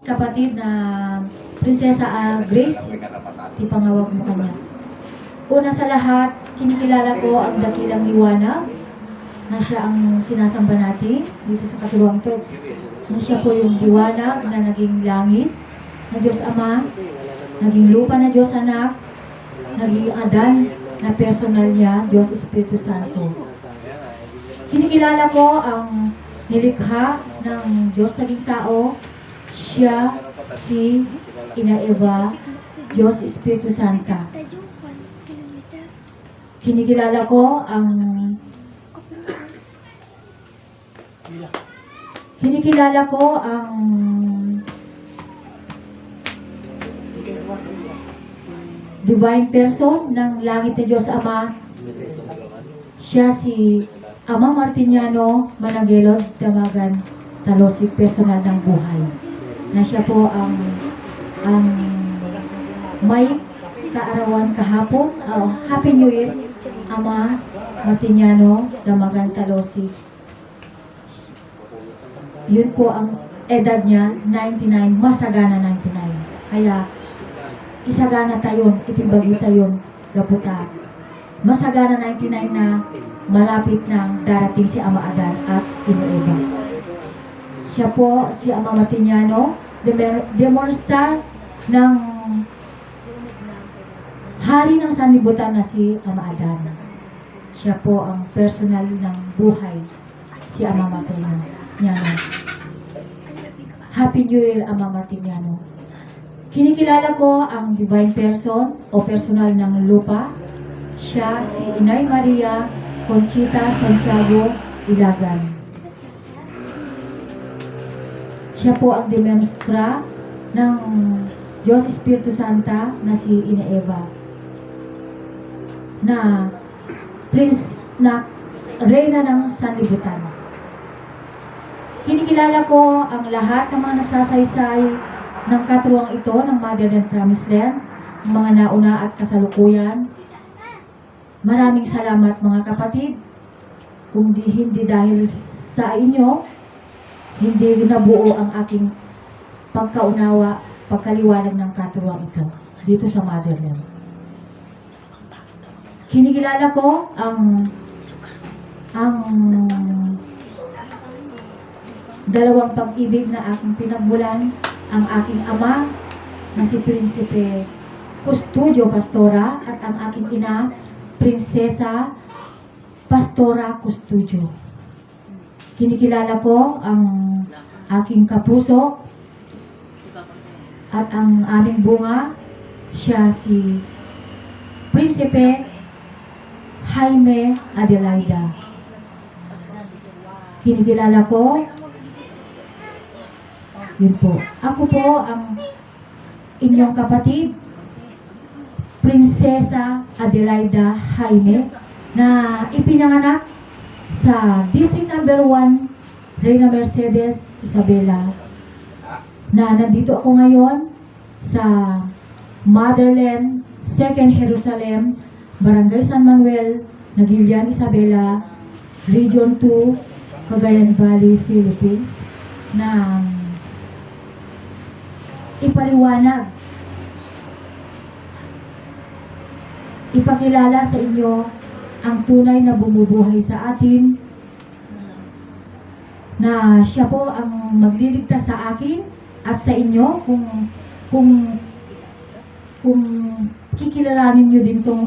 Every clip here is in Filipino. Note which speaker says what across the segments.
Speaker 1: kapatid na Prinsesa Grace, ipangawag mo kanya. Una sa lahat, kinikilala ko ang dakilang liwanag na siya ang sinasamba natin dito sa katuluang ito. Na siya po yung liwanag na naging langit na Diyos Ama, naging lupa na Diyos Anak, naging Adan na personal niya, Diyos Espiritu Santo. Kinikilala ko ang nilikha ng Diyos naging tao, siya si Ina Eva, Diyos Espiritu Santa. Kinikilala ko ang divine person ng langit na Diyos Ama. Siya si Ama Martiniano Managelod Damagan Talosig, personal ng buhay. Na siya po ang may kaarawan kahapon. Happy New Year, Ama Martiniano Damagan Talosig. Yun po ang edad niya, 99, masagana 99. Kaya, isagana tayon, itimbagi tayon, gaputa. Masagana 99 na malapit nang darating si Ama Adan at Ina Eva. Siya po, si Ama Martiniano, demonstra ng hari ng sanlibutan na si Ama Adan. Siya po ang personal ng buhay, si Ama Martiniano. Happy New Year, Ama Martiniano. Kinikilala ko ang divine person o personal ng lupa. Siya si Inay Maria Conchita Santiago Ilagan. Siya po ang demonstra ng Diyos Espiritu Santa na si Ina Eva. Na reyna ng sanlibutan. Kinikilala ko ang lahat ng mga nagsasaysay ng katuruang ito ng Mother and Promised Land, ng mga nauna at kasalukuyan. Maraming salamat mga kapatid. Kung hindi dahil sa inyo, hindi nabuo ang aking pagkaunawa, pagkaliwanag ng katuruang ito dito sa Motherland. Kinikilala ko ang dalawang pag-ibig na aking pinagmulan, ang aking ama na si Prinsipe Custodio Pastora at ang aking ina, Prinsesa Pastora Custodio. Kinikilala ko ang aking kapuso at ang aming bunga, siya si Prinsipe Jaime Adelaida. Kinikilala ko, yun po. Ako po ang inyong kapatid, Prinsesa Adelaida Jaime, na ipinanganak sa District Number 1, Reina Mercedes Isabela, na nandito ako ngayon sa Motherland, 2nd Jerusalem, Barangay San Manuel, Nagilian, Isabela, Region 2, Cagayan Valley, Philippines, na ipaliwanag, ipakilala sa inyo ang tunay na bumubuhay sa atin, na siya po ang magliligtas sa akin at sa inyo kung kikilalanin nyo din itong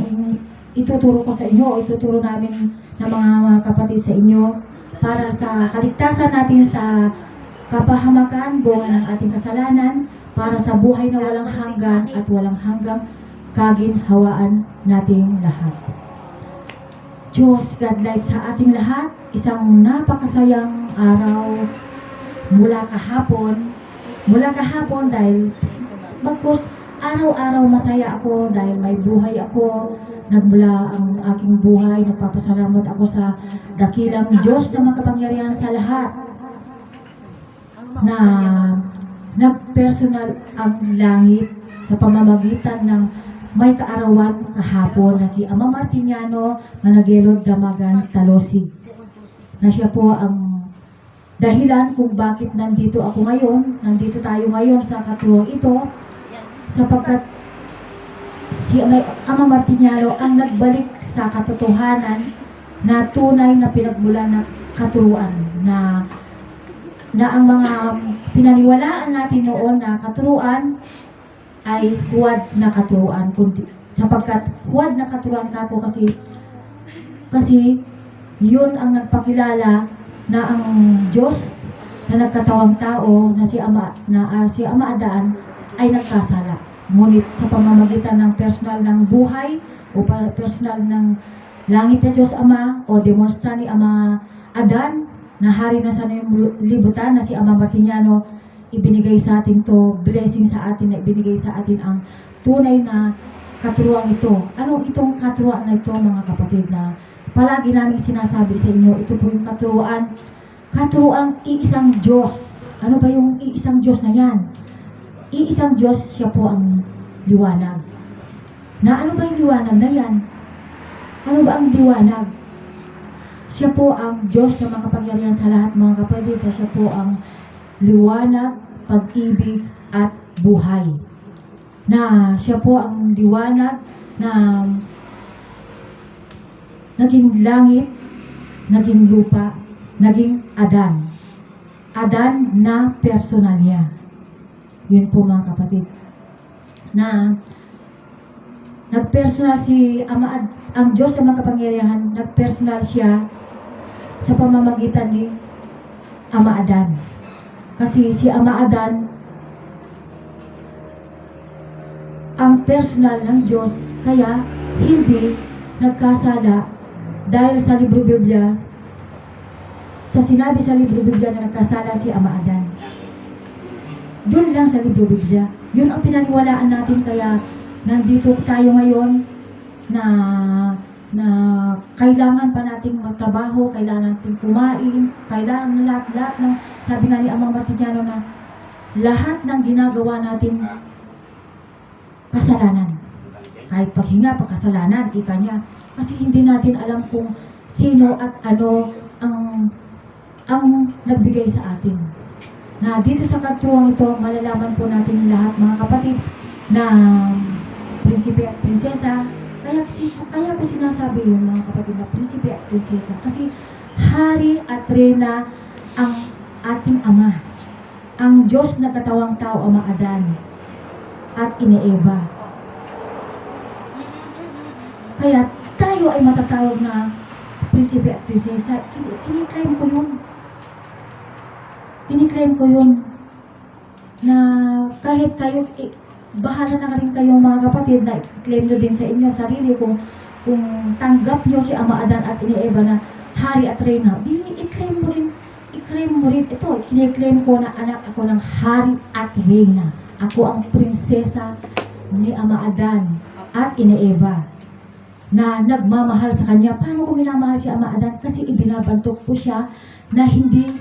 Speaker 1: ituturo ko sa inyo o ituturo namin ng mga kapatid sa inyo para sa kaligtasan natin sa kapahamakan, bunga ng ating kasalanan, para sa buhay na walang hanggan at walang hanggang kaginhawaan nating lahat. Diyos, God light sa ating lahat, isang napakasayang araw mula kahapon dahil bagkus araw-araw masaya ako dahil may buhay ako, nagmula ang aking buhay, nagpapasalamat ako sa dakilang Diyos na makapangyarihan sa lahat, na nagpersonal ang langit sa pamamagitan ng may kaarawan kahapon na si Ama Martiniano Managelod Damagan Talosig, na siya po ang dahilan kung bakit nandito ako ngayon, nandito tayo ngayon sa katuwang ito, sapagkat si Ama Martiniano ang nagbalik sa katotohanan na tunay na pinagmulan na katuruan, na ang mga pinaniwalaan natin noon na katuruan ay huwad na katuruan, kundi sapagkat huwad na katuruan kako kasi yun ang nagpakilala na ang Diyos na nagkatawang tao na si Ama Adan ay nagkasala. Ngunit sa pamamagitan ng personal ng buhay o personal ng langit na Diyos Ama o demonstra ni Ama Adan na hari na sa libutan na si Ama Martiniano, ibinigay sa atin to, blessing sa atin, na ibinigay sa atin ang tunay na katuruan ito. Ano itong katuruan na ito, mga kapatid, na palagi namin sinasabi sa inyo? Ito po yung katuruang iisang Diyos. Ano ba yung iisang Diyos na yan? Iisang Diyos, siya po ang liwanag. Na ano ba yung liwanag na yan? Ano ba ang liwanag? Siya po ang Diyos na makapangyarihan sa lahat, mga kapatid. Siya po ang liwanag, pag-ibig, at buhay. Na siya po ang liwanag na naging langit, naging lupa, naging Adan. Adan na personal niya. Yun po, mga kapatid. Na nagpersonal si ang Diyos na makapangyarihan, nagpersonal siya sa pamamagitan ni Ama Adan. Kasi si Ama Adan ang personal ng Diyos, kaya hindi nagkasala dahil sa libro Biblia, sa sinabi sa libro Biblia na nagkasala si Ama Adan. Doon lang sa libro Biblia. Yun ang pinaniwalaan natin, kaya nandito tayo ngayon na kailangan pa nating magtrabaho, kailangan nating kumain, kailangan na lahat ng, sabi nga ni Ama Martiniano na lahat ng ginagawa natin kasalanan. Kahit paghinga, pagkasalanan, ika niya. Kasi hindi natin alam kung sino at ano ang nagbigay sa atin. Na dito sa katuwang ito, malalaman po natin lahat, mga kapatid, na prinsipe at prinsesa. Kaya ko sinasabi yun, mga kapatid, na prinsipe at prinsesa. Kasi hari at reyna ang ating Ama. Ang Diyos na katawang tao, Ama Adan at Ina Eva. Kaya tayo ay matatawag na prinsipe at prinsesa. Kiniklaim ko yun. Kiniklaim ko yun na kahit kayo, bahala na rin kayong mga kapatid na i-claim nyo din sa inyo sarili kung tanggap nyo si Ama Adan at Ina Eva na hari at reyna, i-claim mo rin. Ito, kiniklaim ko na anak ako ng hari at reyna. Ako ang prinsesa ni Ama Adan at Ina Eva na nagmamahal sa kanya. Paano ko minamahal si Ama Adan? Kasi ibinabantok ko siya na hindi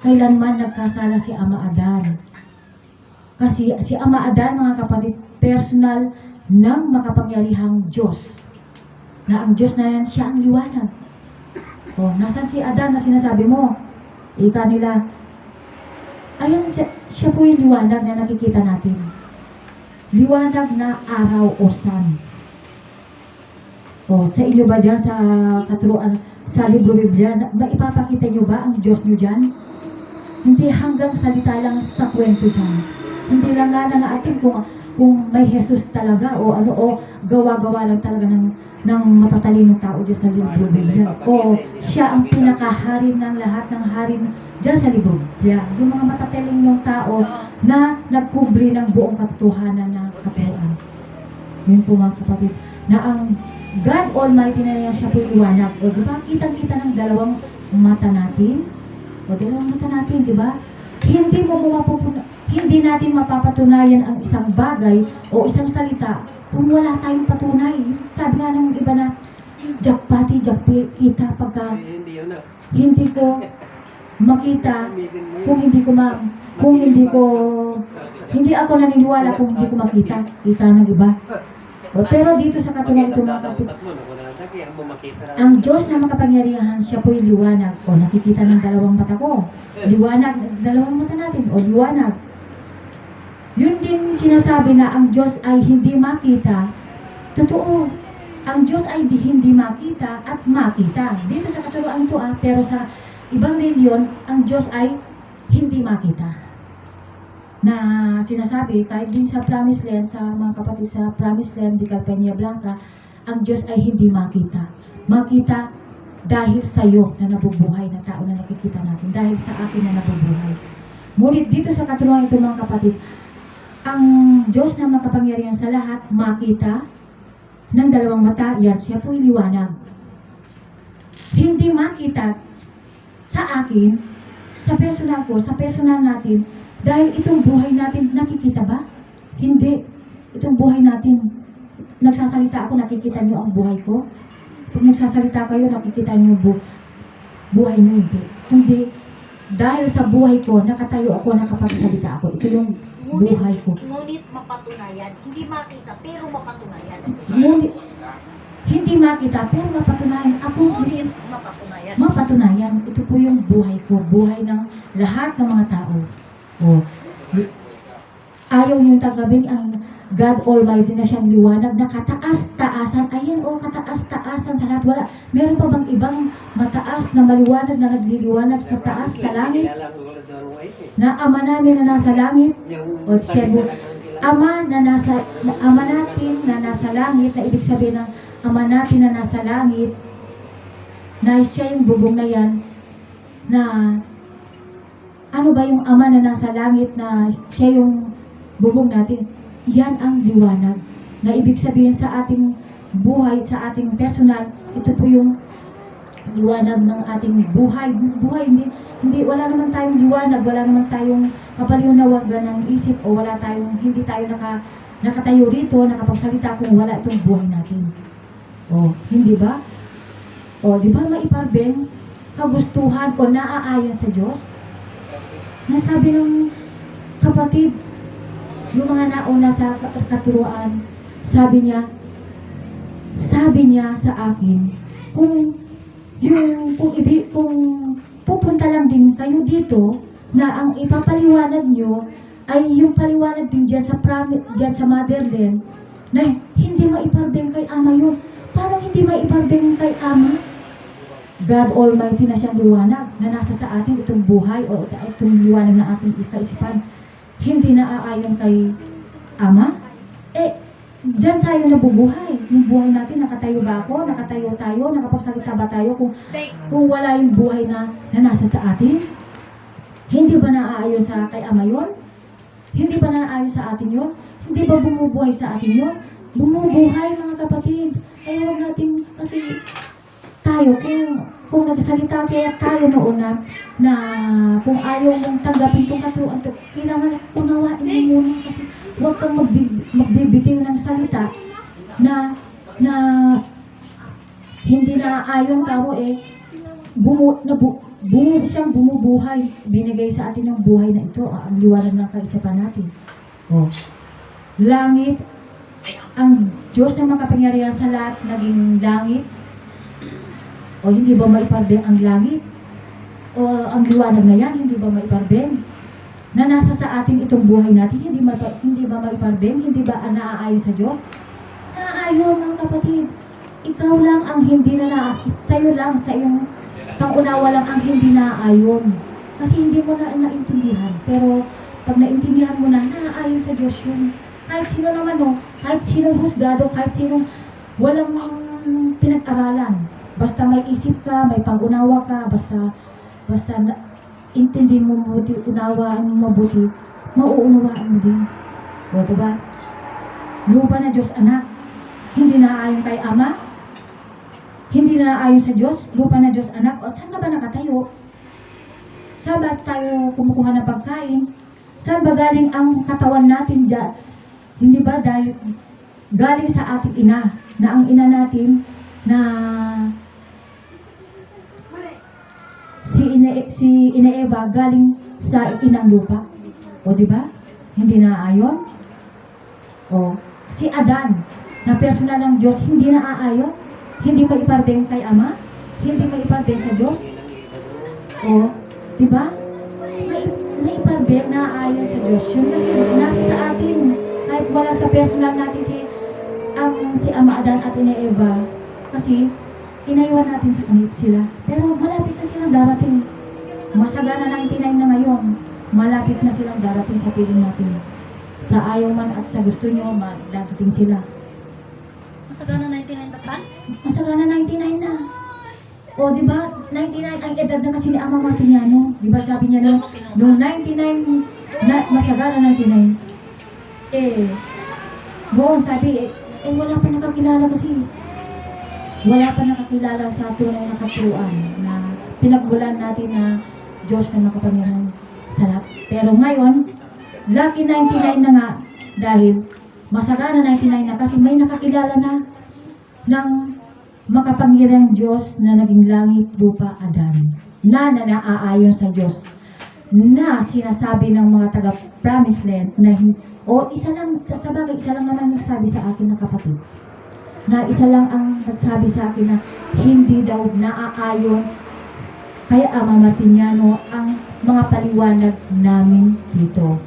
Speaker 1: kailanman nagkasala si Ama Adan. Kasi si Ama Adan, mga kapatid, personal ng makapangyarihang Diyos. Na ang Diyos na yan, siya ang liwanag. O, nasan si Adan na sinasabi mo? Ika nila, ayan, siya po yung liwanag na nakikita natin. Liwanag na araw o sun. O, sa inyo ba dyan sa katuruan, sa libro Biblia, maipapakita nyo ba ang Diyos nyo dyan? Hindi hanggang salita lang sa kwento dyan. Hindi lang nga na atin kung may Jesus talaga o ano, o gawa-gawa lang talaga ng matatalinong tao dyan sa libro Biblia. O siya ang pinakahari ng lahat ng hari dyan sa libro Biblia. Yung mga matatalinong tao na nagkubli ng buong katotohanan ng katuruan. Yun po, mga kapatid, na ang God Almighty na niya, siya po liwanag. O diba, kitang-kita ng dalawang mata natin. O dalawang mata natin, diba? Hindi natin mapapatunayan ang isang bagay o isang salita kung wala tayong patunay. Sabi nga ng iba na, jakpati, kita pagka hindi ko makita, hindi ako naniniwala kung hindi ko makita. Kita ng iba. Pero dito sa katulad ito mga kapatid, ang Diyos na makapangyarihan, siya po'y liwanag. O nakikita ng dalawang mata ko. Liwanag, dalawang mata natin. O liwanag. Yun din sinasabi na ang Diyos ay hindi makita. Totoo. Ang Diyos ay hindi makita at makita. Dito sa katuruan ito pero sa ibang reliyon, ang Diyos ay hindi makita. Na sinasabi, kahit din sa Promised Land, sa mga kapatid sa Promised Land, di Calpenia Blanca, ang Diyos ay hindi makita. Makita dahil sa iyo na nabubuhay na tao na nakikita natin. Dahil sa akin na nabubuhay. Ngunit dito sa katuruan ito mga kapatid, ang Diyos na makapangyarihan sa lahat, makita ng dalawang mata, yan, siya po'y liwanag. Hindi makita sa akin, sa personal ko, sa personal natin, dahil itong buhay natin, nakikita ba? Hindi. Itong buhay natin, nagsasalita ako, nakikita niyo ang buhay ko? Pag nagsasalita kayo, nakikita niyo buhay niyo, hindi. Hindi. Dahil sa buhay ko, nakatayo ako, nakapagsalita ako. Ito yung buhay ko.
Speaker 2: Ngunit mapatunayan. Hindi makita, pero mapatunayan.
Speaker 1: Ngunit, hindi makita, pero mapatunayan. Ako,
Speaker 2: Ngunit mapatunayan.
Speaker 1: mapatunayan. Ito po yung buhay ko. Buhay ng lahat ng mga tao. O, ayaw niyong tanggapin ang God Almighty na siyang liwanag na kataas-taasan. Ayan, kataas-taasan sa lahat. Wala. Meron pa bang ibang mataas na maliwanag na nagliliwanag sa taas, sa langit? Na ama namin na nasa langit? O, siyempre, ama natin na nasa langit, na ibig sabihin ng ama natin na nasa langit, na siya yung bubong na yan, na ano ba yung ama na nasa langit na siya yung bubong natin? Yan ang liwanag. Na ibig sabihin sa ating buhay, sa ating personal, ito po yung liwanag ng ating buhay. Buhay, hindi, wala naman tayong liwanag, wala naman tayong mapaliwanawagan ng isip, o wala tayong, hindi tayo nakatayo rito, nakapagsalita kung wala itong buhay natin. O, hindi ba? O, di ba maiparbeng kagustuhan o naaayon sa Diyos? Nasabi ng kapatid, yung mga nauna sa katuruan, sabi niya sa akin, kung pupunta lang din kayo dito, na ang ipapaliwanag nyo ay yung paliwanag din dyan sa motherland, na hindi maiparbeng kay Ama yun. Parang hindi maiparbeng kay Ama. God Almighty na siyang liwanag na nasa sa atin itong buhay o itong liwanag na ating kaisipan. Hindi na aayon kay Ama. Diyan tayo nabubuhay. Yung buhay natin, nakatayo ba ako? Nakatayo tayo? Nakapagsalita ba tayo? Kung wala yung buhay na nasa sa atin? Hindi ba naaayon sa kay Ama yun? Hindi ba naaayon sa atin yun? Hindi ba bumubuhay sa atin yun? Bumubuhay mga kapatid. Kaya huwag natin, kasi tayo, kung nagsalita kaya tayo noon na kung ayaw mong tanggapin itong katuruan, kailangan unawain mo muna, kasi huwag kang magbibitiw ng salita na hindi na ayon tao siyang bumubuhay. Binigay sa atin ng buhay na ito, ang liwanag ng kaisipan natin. O, langit, ang Diyos na makapangyarihan sa lahat, naging langit. O hindi ba maiparbeng ang langit? O ang liwanag na yan, hindi ba maiparbeng? Na nasa sa atin itong buhay natin, hindi ba maiparbeng? Hindi ba naaayon sa Diyos? Naaayon mga kapatid. Ikaw lang ang hindi sa'yo lang, sa iyong pangunawa lang ang hindi naaayon. Kasi hindi mo na naintindihan. Pero pag naintindihan mo na, naaayon sa Diyos yun. Kahit sino naman kahit sinong husgado, kahit sinong walang pinag-aralan. Basta may isip ka, may pangunawa ka, basta intindi mo mabuti, unawaan mo mabuti, mauunawaan mo din. O, diba? Lupa na Diyos, anak. Hindi naaayon kay Ama. Hindi naaayon sa Diyos. Lupa na Diyos, anak. O, saan ka ba nakatayo? Saan ba tayo kumukuha ng pagkain? Saan ba galing ang katawan natin dyan? Hindi ba dahil galing sa ating ina, na ang ina natin, na si Ina Eva galing sa inang lupa. O, di ba? Hindi naaayon. O, si Adan na personal ng Diyos, hindi na aayon, hindi maiparbeng kay Ama, hindi maiparbeng sa Diyos. O, di ba? Maiparbeng na aayon sa Diyos. Yun kasi nasa sa atin, kahit wala sa personal natin si Ama Adan at Ina Eva, kasi inaiwan natin sa kanila sila. Pero malapit na silang darating. Masagana 99 na ngayon. Malapit na silang darating sa piling natin. Sa ayaw man at sa gusto nyo, dadating sila.
Speaker 3: Masagana 99 tatan?
Speaker 1: Masagana 99 na. O, di ba? 99 ang edad na kasi ni Ama Martiniano. Di ba sabi niya nung 99, masagana 99. Noon sabi, wala pa nakakilala kasi. Wala pa nakakilala sa tunay na katuruan na pinagbulan natin na Diyos na makapangyarihan sa lahat. Pero ngayon, lucky 99 na nga dahil masagana 99 na kasi may nakakilala na ng makapangyarihang Diyos na naging langit, lupa, Adan na naaayon sa Diyos na sinasabi ng mga taga-promised land na isa lang, sa bagay, isa lang naman nagsabi sa akin na kapatid na isa lang ang nagsabi sa akin na hindi daw naaayon kaya Ama Martiniano ang mga paliwanag namin dito.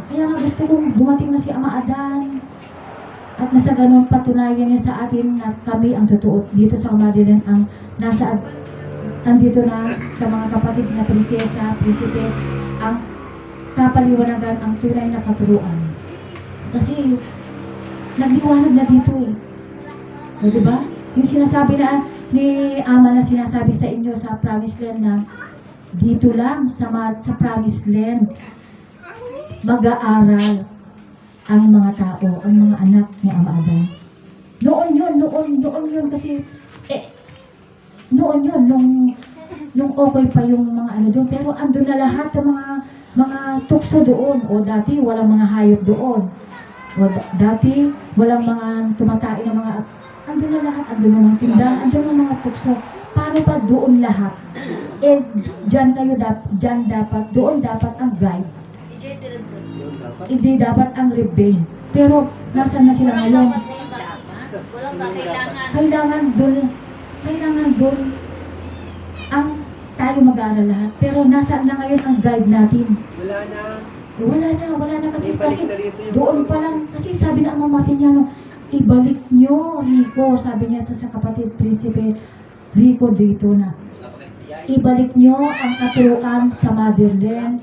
Speaker 1: Kaya nga gusto kong dumating na si Ama Adan at nasa ganun patunayan niya sa atin na kami ang totoo dito sa Kamadilan ang andito na sa mga kapatid na prinsesa, prinsipe ang kapaliwanagan ang tunay na katuruan. Kasi nagliwanag na dito eh. O, diba? Yung sinasabi na ni Ama na sinasabi sa inyo sa Promised Land na dito lang sa Promised Land mag-aaral ang mga tao, ang mga anak ni Ama Adan. Noon yun kasi noon yun, nung okay pa yung mga ano doon, pero andun na lahat ng mga tukso doon. O dati walang mga hayop doon. O dati walang mga tumatay ng mga andun na lahat, andun na mga tindahan, andun na mga tukso. Paano pa doon lahat? Doon dapat ang guide. Hindi dapat ang rebel. Pero, nasan na sila ngayon? Kailangan doon ang tayo mag-aaral lahat. Pero, nasaan na ngayon ang guide natin? Wala na kasi doon pa lang, kasi sabi na Ama Martiniano, ibalik nyo, Rico, sabi niya ito sa kapatid, Prinsipe Rico dito na. Ibalik nyo ang katuruan sa Motherland,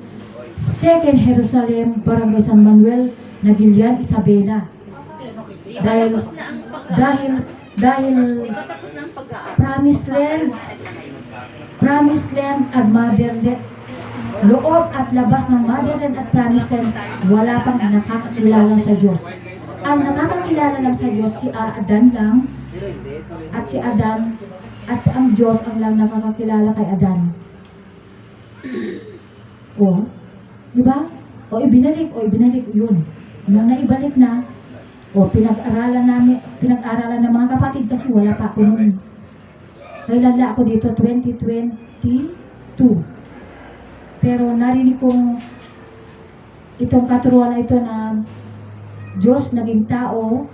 Speaker 1: Second Jerusalem, Barangay San Manuel, Nagilian, Isabela. Dahil Promised Land at Motherland, loob at labas ng Motherland at Promised Land, wala pang nakakakilala sa Diyos. Ang nakakakilala lang sa Diyos, si Adan lang, at si Adan, at ang Diyos ang lang nakakakilala kay Adan. O, di ba? O ibinalik, yun. Nung naibalik na, pinag-aralan ng mga kapatid kasi wala pa ako noon. Kailan ako dito, 2022. Pero narinig kong itong katuruan na ito na Diyos naging tao,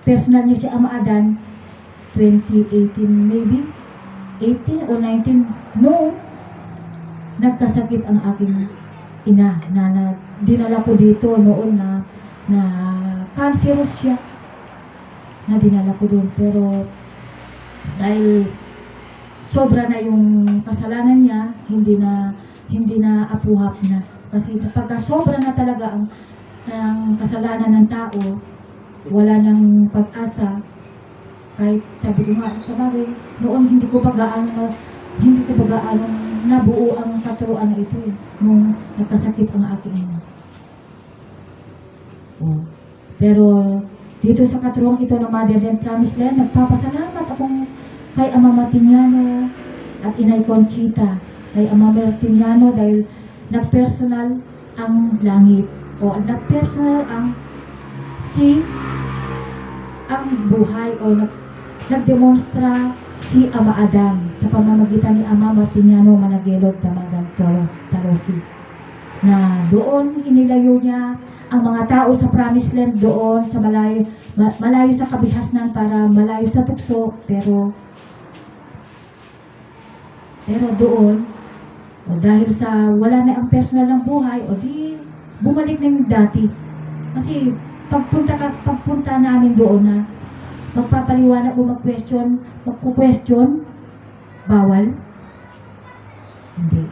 Speaker 1: personal niya si Ama Adan, 2018 maybe, 18 o 19, no, nagkasakit ang aking ina na dinala ko dito noon na cancerous siya na dinala ko doon. Pero dahil sobra na yung kasalanan niya, hindi na apuhap na. Kasi pagka sobra na talaga ang kasalanan ng tao, wala nang pag-asa. Kahit sabi ko nga, sa bagay, noon hindi ko pa gaano nabuo ang katuruan na ito nung nagkasakit ang aking ina. Pero dito sa katuruan ito ng Motherland Promised Land, nagpapasalamat akong kay Ama Martiniano at Inay Conchita. Kay Ama Martiniano dahil nagpersonal ang langit o nagpersonal ang buhay o nagdemonstra si Ama Adan sa pamamagitan ni Ama Martiniano Managelog Damagan Talosi na doon inilayo niya ang mga tao sa Promised Land doon sa malayo sa kabihasnan para malayo sa tukso, pero doon, o dahil sa wala na ang personal ng buhay, o di bumalik na yung dati. Kasi pagpunta namin doon na magpapaliwanag o magkukwestiyon, bawal. Hindi.